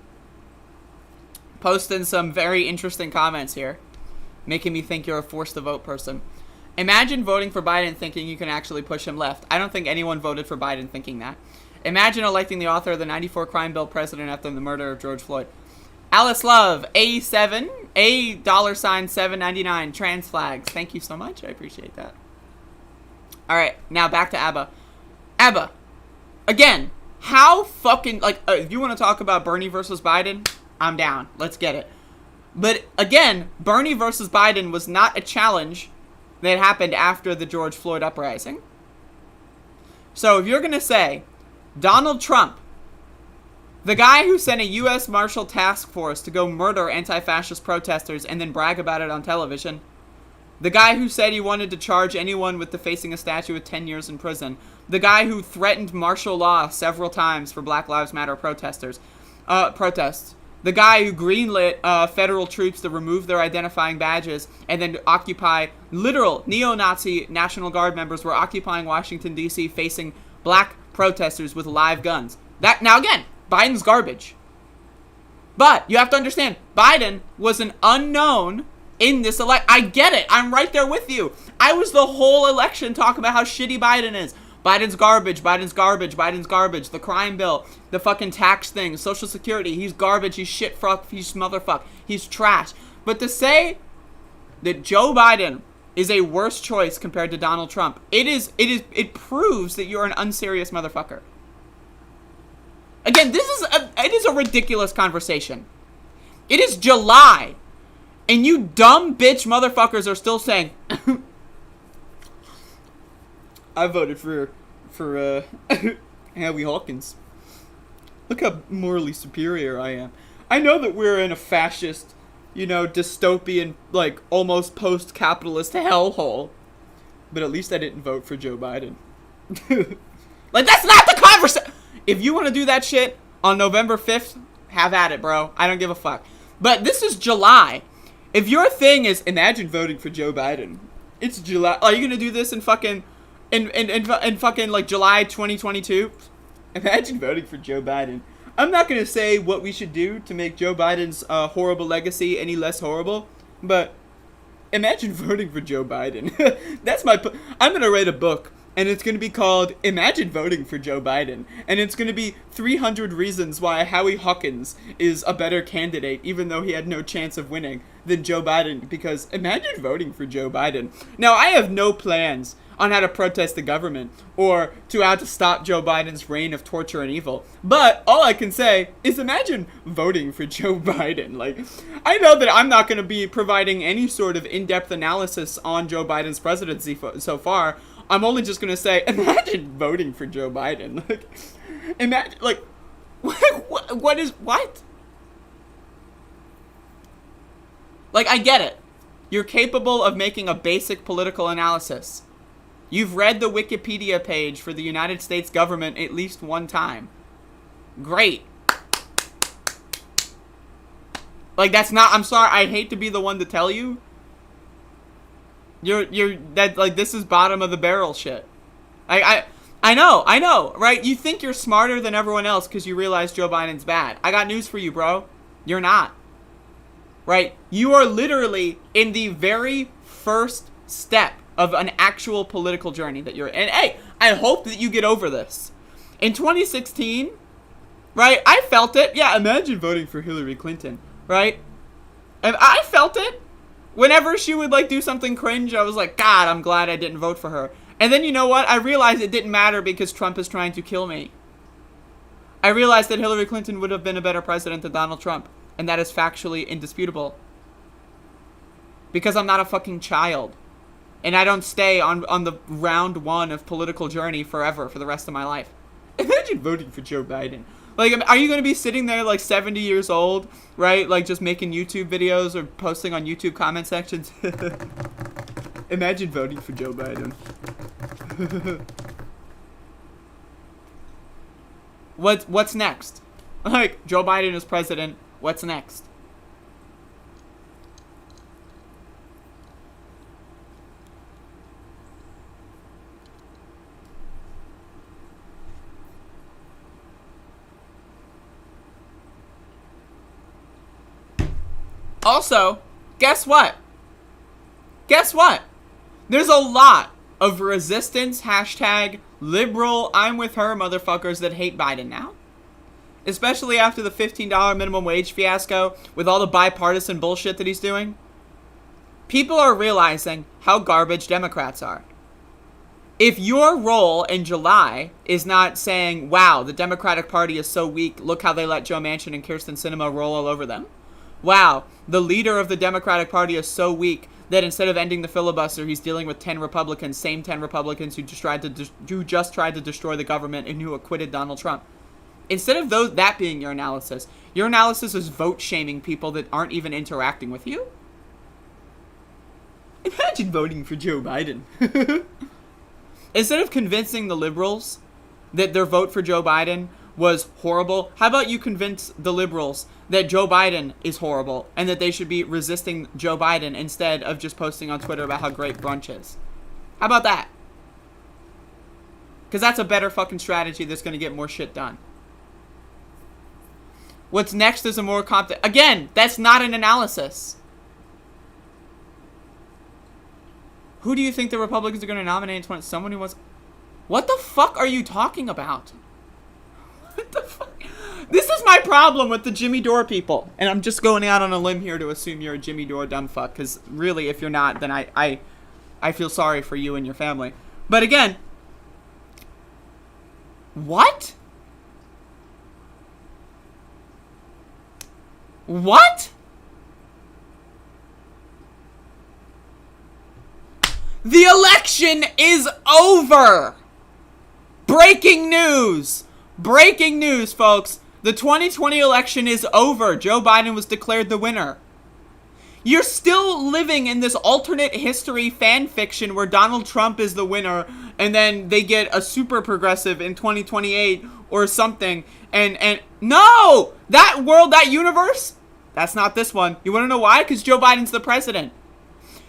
Posting some very interesting comments here, making me think you're a forced to vote person. Imagine voting for Biden thinking you can actually push him left. I don't think anyone voted for Biden thinking that. Imagine electing the author of the 94 crime bill president after the murder of George Floyd. Alice Love, A7, $7.99, trans flags. Thank you so much. I appreciate that. All right, now back to ABBA. ABBA, again, how fucking, like, if you want to talk about Bernie versus Biden, I'm down. Let's get it. But again, Bernie versus Biden was not a challenge that happened after the George Floyd uprising. So if you're going to say Donald Trump, the guy who sent a U.S. Marshal Task Force to go murder anti-fascist protesters and then brag about it on television, the guy who said he wanted to charge anyone with defacing a statue with 10 years in prison, the guy who threatened martial law several times for Black Lives Matter protests, the guy who greenlit federal troops to remove their identifying badges and then occupy, literal neo-Nazi National Guard members were occupying Washington, D.C. facing black protesters with live guns. That, now again, Biden's garbage. But you have to understand, Biden was an unknown in this election. I get it. I'm right there with you. I was the whole election talking about how shitty Biden is. Biden's garbage, Biden's garbage, Biden's garbage. The crime bill, the fucking tax thing, Social Security. He's garbage, he's shit fuck, he's motherfuck, he's trash. But to say that Joe Biden is a worse choice compared to Donald Trump, it proves that you're an unserious motherfucker. Again, it is a ridiculous conversation. It is July, and you dumb bitch motherfuckers are still saying, I voted for Howie Hawkins. Look how morally superior I am. I know that we're in a fascist, dystopian, like, almost post-capitalist hellhole, but at least I didn't vote for Joe Biden. Like, that's not the conversation. If you want to do that shit on November 5th, have at it, bro. I don't give a fuck. But this is July. If your thing is, imagine voting for Joe Biden. It's July. Are you going to do this in fucking, in fucking, like, July 2022? Imagine voting for Joe Biden. I'm not going to say what we should do to make Joe Biden's horrible legacy any less horrible, but imagine voting for Joe Biden. That's I'm going to write a book. And it's going to be called Imagine Voting for Joe Biden. And it's going to be 300 reasons why Howie Hawkins is a better candidate, even though he had no chance of winning, than Joe Biden. Because imagine voting for Joe Biden. Now, I have no plans on how to protest the government or to how to stop Joe Biden's reign of torture and evil. But all I can say is imagine voting for Joe Biden. Like, I know that I'm not going to be providing any sort of in-depth analysis on Joe Biden's presidency so far. I'm only just going to say, imagine voting for Joe Biden. Like, imagine, like, what? Like, I get it. You're capable of making a basic political analysis. You've read the Wikipedia page for the United States government at least one time. Great. Like, that's not, I'm sorry, I hate to be the one to tell you. This is bottom of the barrel shit. I know, right? You think you're smarter than everyone else because you realize Joe Biden's bad. I got news for you, bro. You're not. Right? You are literally in the very first step of an actual political journey that you're in. And hey, I hope that you get over this. In 2016, right, I felt it. Yeah, imagine voting for Hillary Clinton, right? And I felt it. Whenever she would, like, do something cringe, I was like, God, I'm glad I didn't vote for her. And then, you know what? I realized it didn't matter because Trump is trying to kill me. I realized that Hillary Clinton would have been a better president than Donald Trump. And that is factually indisputable. Because I'm not a fucking child. And I don't stay on the round one of political journey forever for the rest of my life. Imagine voting for Joe Biden. Like, are you going to be sitting there, like, 70 years old, right? Like, just making YouTube videos or posting on YouTube comment sections? Imagine voting for Joe Biden. What's next? Like, Joe Biden is president. What's next? Also, guess what? Guess what? There's a lot of resistance, hashtag liberal, I'm with her motherfuckers that hate Biden now. Especially after the $15 minimum wage fiasco with all the bipartisan bullshit that he's doing. People are realizing how garbage Democrats are. If your role in July is not saying, wow, the Democratic Party is so weak, look how they let Joe Manchin and Kyrsten Sinema roll all over them. Wow, the leader of the Democratic Party is so weak that instead of ending the filibuster, he's dealing with 10 Republicans, same 10 Republicans who just tried to destroy the government and who acquitted Donald Trump. Instead of that being your analysis is vote shaming people that aren't even interacting with you. Imagine voting for Joe Biden. Instead of convincing the liberals that their vote for Joe Biden was horrible, how about you convince the liberals that Joe Biden is horrible and that they should be resisting Joe Biden instead of just posting on Twitter about how great brunch is? How about that? Because that's a better fucking strategy that's going to get more shit done. What's next is a more competent... Again, that's not an analysis. Who do you think the Republicans are going to nominate in 20... Someone who wants... What the fuck are you talking about? What the fuck? This is my problem with the Jimmy Dore people. And I'm just going out on a limb here to assume you're a Jimmy Dore dumb fuck. Because really, if you're not, then I feel sorry for you and your family. But again... What? What? The election is over! Breaking news! Breaking news, folks. The 2020 election is over. Joe Biden was declared the winner. You're still living in this alternate history fan fiction where Donald Trump is the winner and then they get a super progressive in 2028 or something. And no! That world, that universe, that's not this one. You want to know why? Because Joe Biden's the president.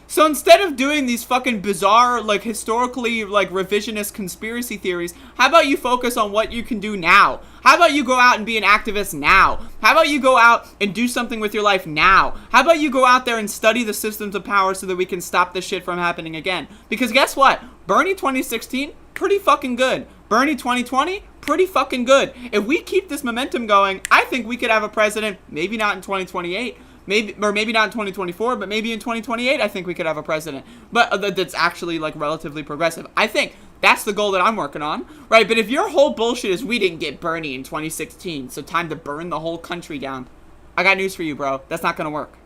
So instead of doing these fucking bizarre, like, historically, like, revisionist conspiracy theories, how about you focus on what you can do now? How about you go out and be an activist now? How about you go out and do something with your life now? How about you go out there and study the systems of power so that we can stop this shit from happening again? Because guess what? Bernie 2016, pretty fucking good. Bernie 2020, pretty fucking good. If we keep this momentum going, I think we could have a president, maybe not in 2028, maybe not in 2024, but maybe in 2028, I think we could have a president. But that's actually, like, relatively progressive. I think that's the goal that I'm working on, right? But if your whole bullshit is we didn't get Bernie in 2016, so time to burn the whole country down, I got news for you, bro. That's not gonna work.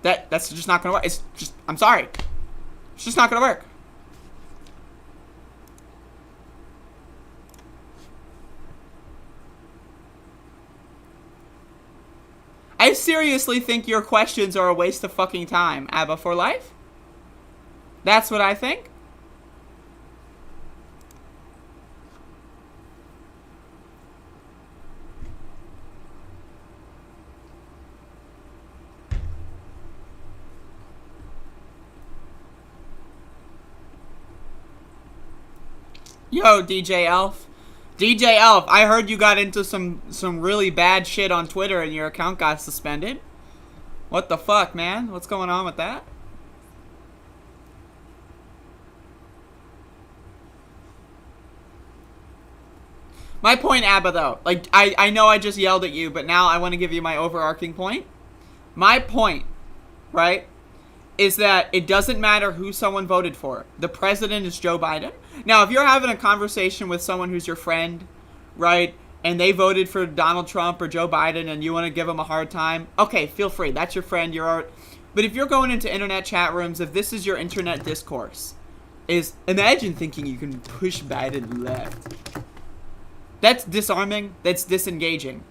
That's just not gonna work. It's just, I'm sorry. It's just not gonna work. I seriously think your questions are a waste of fucking time, Abba for life. That's what I think. Yo, DJ Elf. DJ Elf, I heard you got into some really bad shit on Twitter and your account got suspended. What the fuck, man? What's going on with that? My point, Abba, though, like, I know I just yelled at you, but now I want to give you my overarching point. My point, right, is that it doesn't matter who someone voted for. The president is Joe Biden. Now, if you're having a conversation with someone who's your friend, right, and they voted for Donald Trump or Joe Biden and you want to give them a hard time, okay, feel free. That's your friend. But if you're going into internet chat rooms, if this is your internet discourse, imagine thinking you can push Biden left. That's disarming. That's disengaging.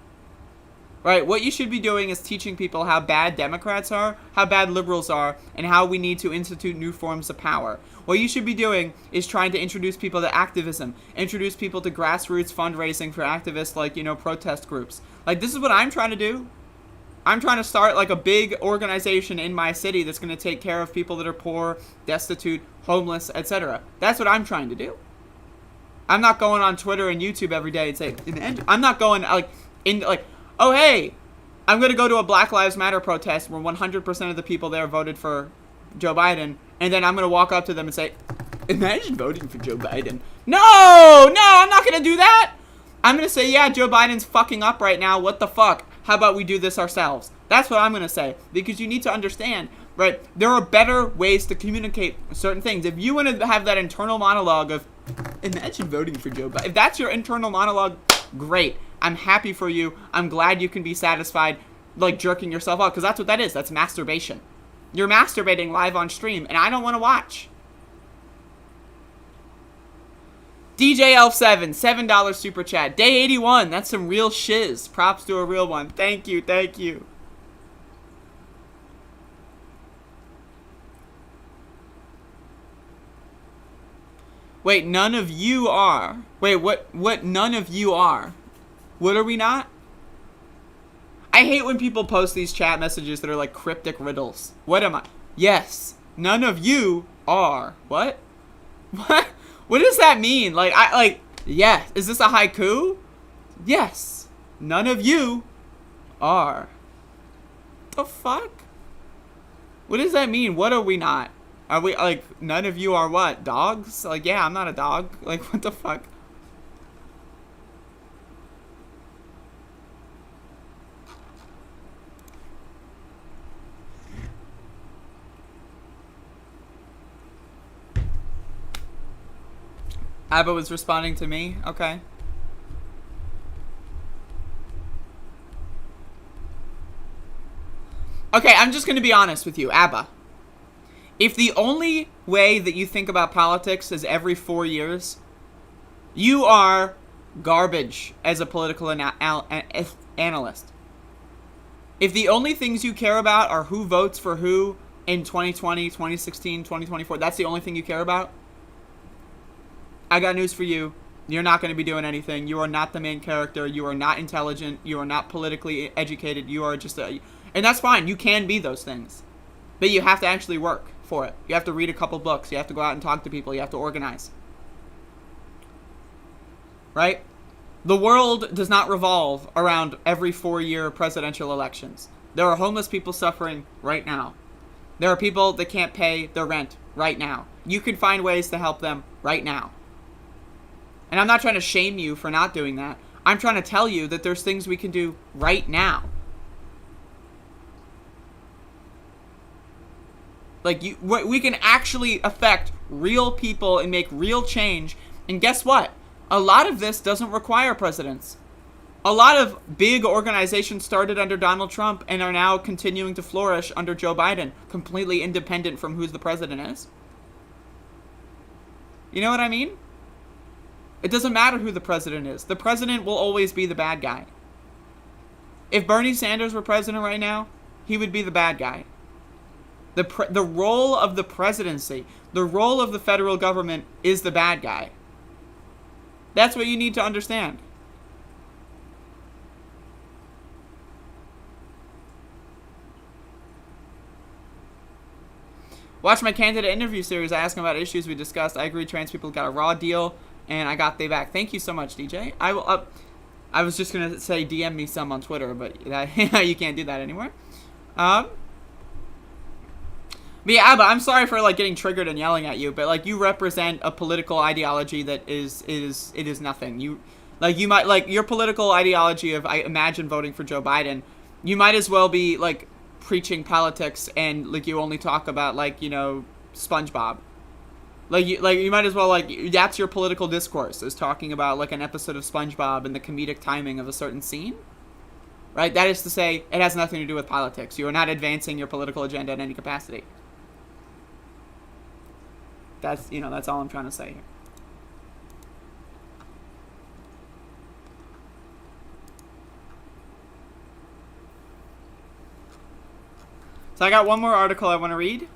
Right, what you should be doing is teaching people how bad Democrats are, how bad liberals are, and how we need to institute new forms of power. What you should be doing is trying to introduce people to activism, introduce people to grassroots fundraising for activists like, protest groups. Like, this is what I'm trying to do. I'm trying to start, like, a big organization in my city that's going to take care of people that are poor, destitute, homeless, etc. That's what I'm trying to do. I'm not going on Twitter and YouTube every day and say, I'm not going, oh, hey, I'm going to go to a Black Lives Matter protest where 100% of the people there voted for Joe Biden, and then I'm gonna walk up to them and say, imagine voting for Joe Biden. No, I'm not gonna do that. I'm gonna say, yeah, Joe Biden's fucking up right now. What the fuck? How about we do this ourselves? That's what I'm gonna say, because you need to understand, right? There are better ways to communicate certain things. If you want to have that internal monologue of, imagine voting for Joe Biden. If that's your internal monologue, great. I'm happy for you. I'm glad you can be satisfied, like jerking yourself off, because that's what that is. That's masturbation. You're masturbating live on stream, and I don't want to watch. DJ Elf7, $7 super chat. Day 81, that's some real shiz. Props to a real one. Thank you, thank you. Wait, none of you are. Wait, what none of you are? What are we not? I hate when people post these chat messages that are like cryptic riddles. What am I? Yes, none of you are. What? What? What does that mean? Yes. Is this a haiku? Yes. None of you are. The fuck? What does that mean? What are we not? Are we, none of you are what? Dogs? Yeah, I'm not a dog. What the fuck? Abba was responding to me? Okay. Okay, I'm just gonna be honest with you, Abba. If the only way that you think about politics is every 4 years, you are garbage as a political analyst. If the only things you care about are who votes for who in 2020, 2016, 2024, that's the only thing you care about, I got news for you. You're not going to be doing anything. You are not the main character. You are not intelligent. You are not politically educated. You are just a... And that's fine. You can be those things. But you have to actually work for it. You have to read a couple books. You have to go out and talk to people. You have to organize. Right? The world does not revolve around every 4-year presidential elections. There are homeless people suffering right now. There are people that can't pay their rent right now. You can find ways to help them right now. And I'm not trying to shame you for not doing that. I'm trying to tell you that there's things we can do right now. We can actually affect real people and make real change. And guess what? A lot of this doesn't require presidents. A lot of big organizations started under Donald Trump and are now continuing to flourish under Joe Biden, completely independent from who the president is. You know what I mean? It doesn't matter who the president is. The president will always be the bad guy. If Bernie Sanders were president right now, he would be the bad guy. The role of the presidency, the role of the federal government is the bad guy. That's what you need to understand. Watch my candidate interview series. I ask them about issues we discussed. I agree trans people got a raw deal. And I got they back. Thank you so much, DJ. I will. I was just gonna say DM me some on Twitter, but you can't do that anymore. But yeah, Abba, I'm sorry for getting triggered and yelling at you, but you represent a political ideology that is nothing. You might your political ideology of I imagine voting for Joe Biden. You might as well be preaching politics and you only talk about SpongeBob. You might as well, that's your political discourse, is talking about, an episode of SpongeBob and the comedic timing of a certain scene. Right? That is to say, it has nothing to do with politics. You are not advancing your political agenda in any capacity. That's, that's all I'm trying to say here. So I got one more article I want to read.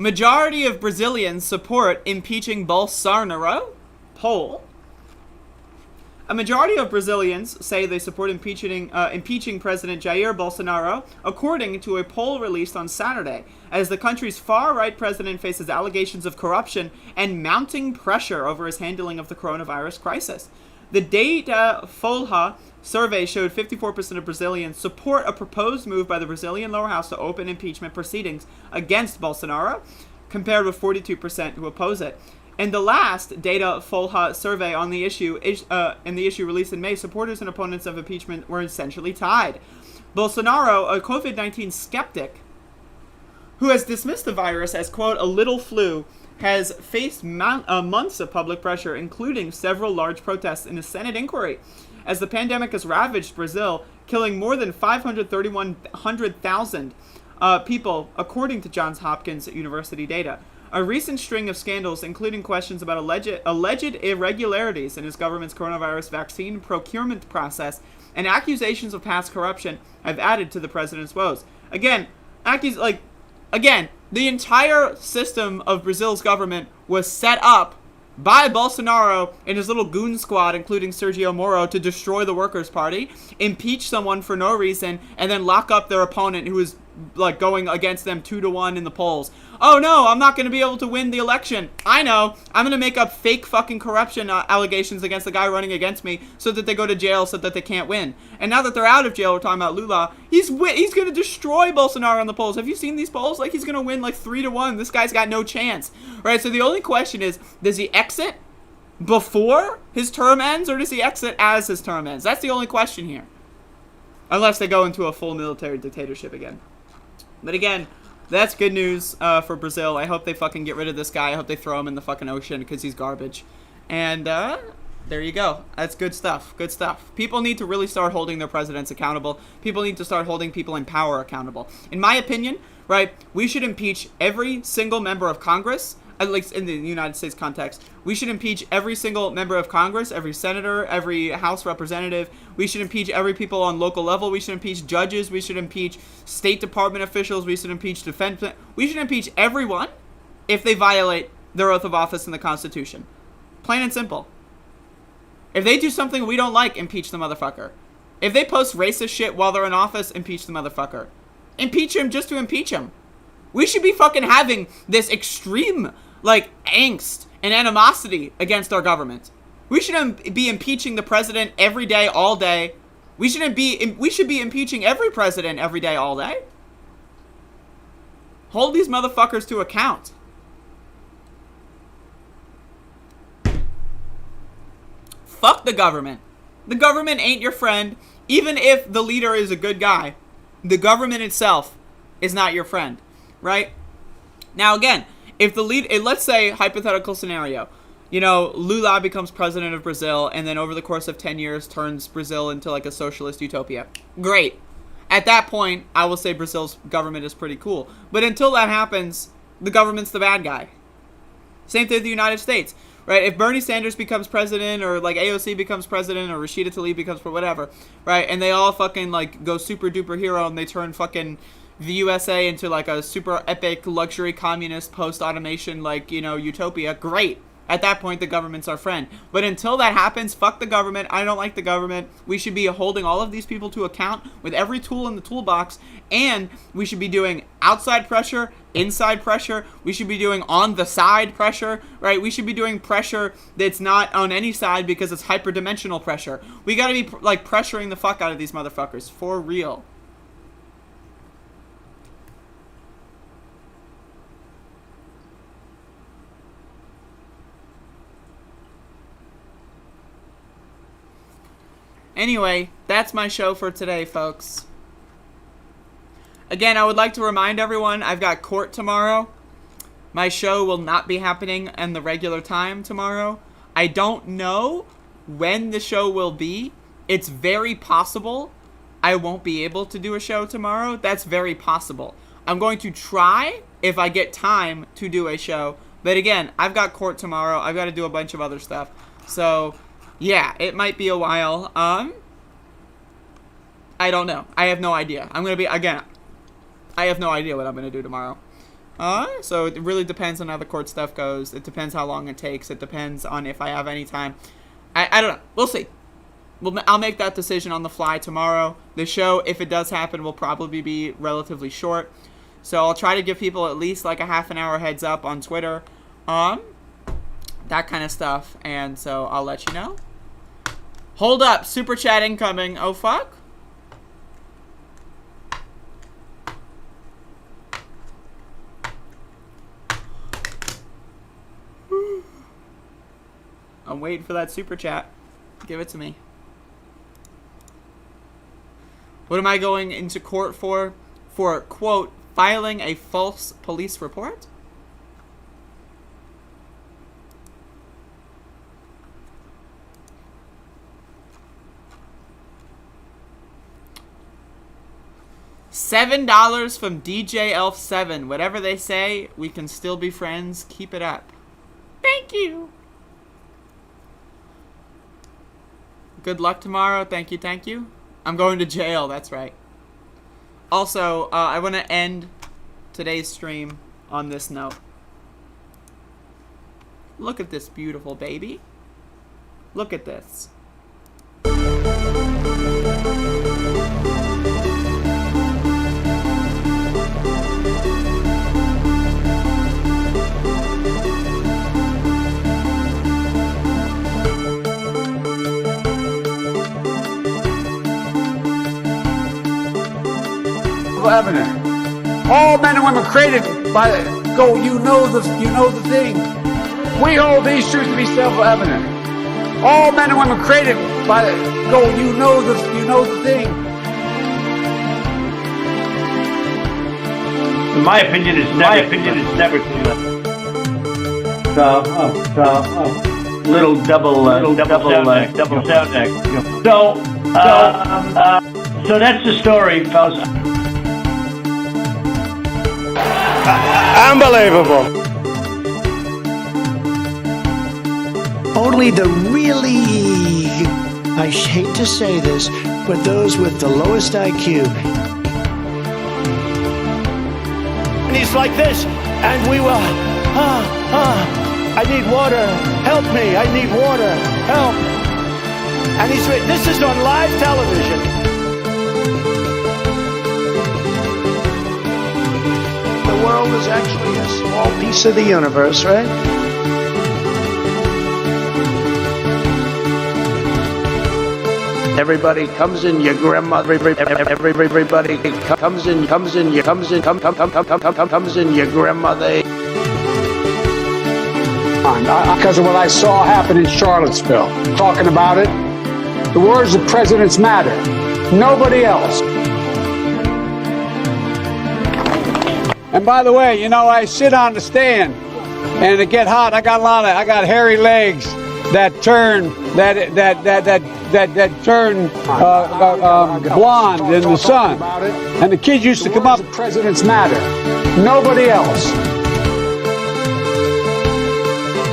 Majority of Brazilians support impeaching Bolsonaro. Poll. A majority of Brazilians say they support impeaching President Jair Bolsonaro, according to a poll released on Saturday, as the country's far-right president faces allegations of corruption and mounting pressure over his handling of the coronavirus crisis. The Datafolha survey showed 54% of Brazilians support a proposed move by the Brazilian lower house to open impeachment proceedings against Bolsonaro, compared with 42% who oppose it. In the last Datafolha survey on the issue, released in May, supporters and opponents of impeachment were essentially tied. Bolsonaro, a COVID-19 skeptic who has dismissed the virus as, quote, a little flu, has faced months of public pressure, including several large protests in a Senate inquiry, as the pandemic has ravaged Brazil, killing more than 531,000 people, according to Johns Hopkins University data. A recent string of scandals, including questions about alleged irregularities in his government's coronavirus vaccine procurement process and accusations of past corruption, have added to the president's woes. Again, the entire system of Brazil's government was set up by Bolsonaro and his little goon squad, including Sergio Moro, to destroy the Workers' Party, impeach someone for no reason, and then lock up their opponent who is like going against them 2-1 in the polls. Oh no, I'm not going to be able to win the election. I know. I'm going to make up fake fucking corruption allegations against the guy running against me so that they go to jail so that they can't win. And now that they're out of jail, we're talking about Lula, he's going to destroy Bolsonaro on the polls. Have you seen these polls? Like, he's going to win like 3-1. This guy's got no chance. Right? So the only question is, does he exit before his term ends, or does he exit as his term ends? That's the only question here. Unless they go into a full military dictatorship again. But again, that's good news for Brazil. I hope they fucking get rid of this guy. I hope they throw him in the fucking ocean because he's garbage. And there you go. That's good stuff. Good stuff. People need to really start holding their presidents accountable. People need to start holding people in power accountable. In my opinion, right, we should impeach every single member of Congress, at least in the United States context. We should impeach every single member of Congress, every senator, every House representative. We should impeach every people on local level. We should impeach judges. We should impeach State Department officials. We should impeach defense. We should impeach everyone if they violate their oath of office in the Constitution. Plain and simple. If they do something we don't like, impeach the motherfucker. If they post racist shit while they're in office, impeach the motherfucker. Impeach him just to impeach him. We should be fucking having this extreme, like, angst and animosity against our government. We shouldn't be impeaching the president every day, all day. We should be impeaching every president every day, all day. Hold these motherfuckers to account. Fuck the government. The government ain't your friend. Even if the leader is a good guy, the government itself is not your friend, right? Now again, if the let's say, hypothetical scenario, you know, Lula becomes president of Brazil and then over the course of 10 years turns Brazil into like a socialist utopia. Great. At that point, I will say Brazil's government is pretty cool. But until that happens, the government's the bad guy. Same thing with the United States, right? If Bernie Sanders becomes president, or like AOC becomes president, or Rashida Tlaib becomes whatever, right? And they all fucking like go super duper hero and they turn fucking the USA into like a super epic luxury communist post-automation, like, you know, utopia. Great. At that point, the government's our friend. But until that happens, fuck the government. I don't like the government. We should be holding all of these people to account with every tool in the toolbox. And we should be doing outside pressure, inside pressure. We should be doing on the side pressure, right? We should be doing pressure that's not on any side because it's hyperdimensional pressure. We gotta be like pressuring the fuck out of these motherfuckers. For real. Anyway, that's my show for today, folks. Again, I would like to remind everyone, I've got court tomorrow. My show will not be happening in the regular time tomorrow. I don't know when the show will be. It's very possible I won't be able to do a show tomorrow. That's very possible. I'm going to try, if I get time, to do a show. But again, I've got court tomorrow. I've got to do a bunch of other stuff. So yeah, it might be a while. I don't know. I have no idea. I have no idea what I'm going to do tomorrow. So it really depends on how the court stuff goes. It depends how long it takes. It depends on if I have any time. I don't know. We'll see. I'll make that decision on the fly tomorrow. The show, if it does happen, will probably be relatively short. So I'll try to give people at least like a half an hour heads up on Twitter. That kind of stuff. And so I'll let you know. Hold up. Super chat incoming. Oh, fuck. I'm waiting for that super chat. Give it to me. What am I going into court for? For, quote, filing a false police report? $7 from DJ Elf 7. Whatever they say, we can still be friends. Keep it up. Thank you. Good luck tomorrow. Thank you, thank you. I'm going to jail, that's right. Also, I want to end today's stream on this note. Look at this beautiful baby. Look at this. Evident. All men and women created by go. You know the thing. We hold these truths to be self-evident. All men and women created by go. You know the thing. In my opinion, it's never too late. Little double sound deck. So that's the story, fellas. Unbelievable. Only the really, I hate to say this, but those with the lowest IQ. And he's like this, and we will, I need water, help me, I need water, help. And this is on live television. The world is actually a small piece of the universe, right? Everybody comes in your grandmother. Everybody comes in your grandmother. Because of what I saw happen in Charlottesville, talking about it. The words of presidents matter. Nobody else. And by the way, you know, I sit on the stand, and it get hot. I got hairy legs that turn blonde in the sun. And the kids used to come up. Presidents matter. Nobody else.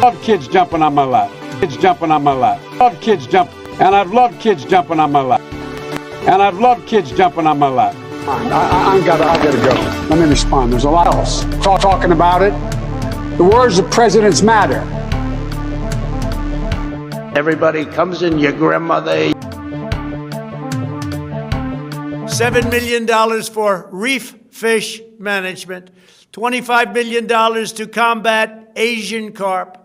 Love kids jumping on my lap. Kids jumping on my lap. Love kids jump, and I've loved kids jumping on my lap. And I've loved kids jumping on my lap. I gotta go. Let me respond. There's a lot else talking about it. The words of presidents matter. Everybody comes in your grandmother. $7 million for reef fish management. $25 million to combat Asian carp.